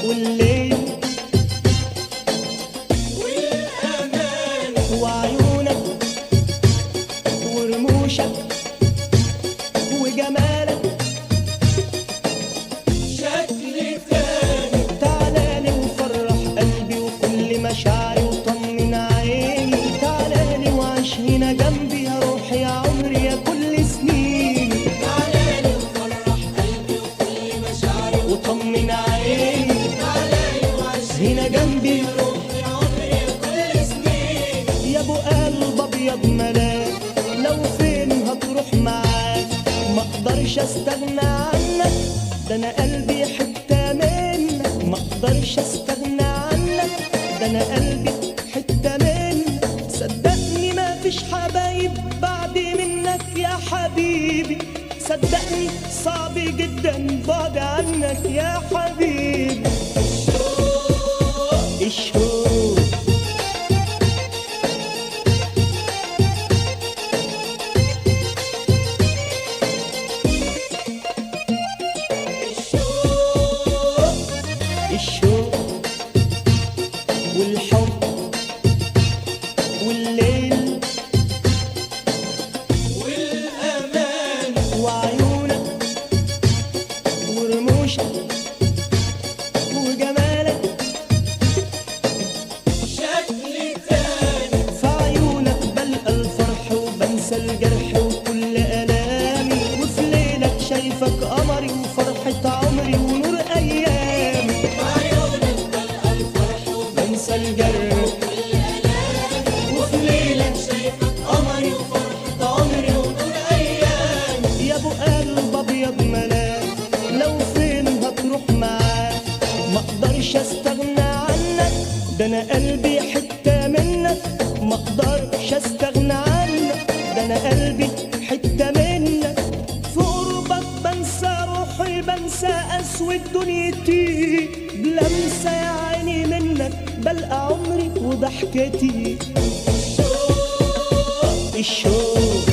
والليل والأمان وعيونك ورموشك وجمالك شكل تاني. تعالالي وفرح قلبي وكل مشاعري وطمن عيني. تعالالي وعيش هنا جنبي يا روحي يا عمري يا كل سنيني. تعالالي وفرح قلبي وكل مشاعري وطمن عيني. تعالالي وعيش هنا جنبي يا روحي يا عمري يا كل سنيني. يا ابو قلب ابيض ملاك لو فين هتروح معاك ما اقدرش استغنى عنك. ده انا قلبي حتة منك ما اقدرش استغنى عنك. ده انا قلبي حتة منك. صدقني ما فيش حبايب بعد منك يا حبيبي. صدقني صعب جدا بعد عنك يا حبيبي. الشوق الشوق والحب والليل والأمان وعيونك ورموشك وجمالك شكل تاني. في عيونك بلقى الفرح وبنسى الجرح وكل ألامي. وفي ليلك شايفك قمري وفرحة عمري ونور أيامي. بنسى الجرح وكل ألامي. وفي ليلك شايفك قمري وفرحة عمري ونور أيامي. يا أبو قلب أبيض ملاك لو فين هتروح معاك ما أقدرش أستغنى عنك. ده أنا قلبي حتة منك ما أقدرش أستغنى عنك. ده أنا قلبي حتة منك. في قربك بنسى روحي بنسى أسود دنيتي. بلمسة يا عيني منك بلقى عمري وضحكتي. الشوق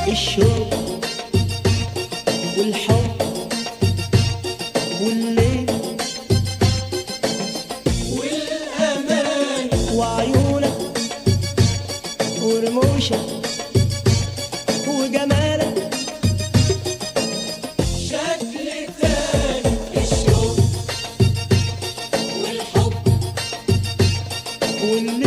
الشوق والحب والليل والأمان وعيونك ورموشك وجمالك شكل تاني. الشوق والحب والليل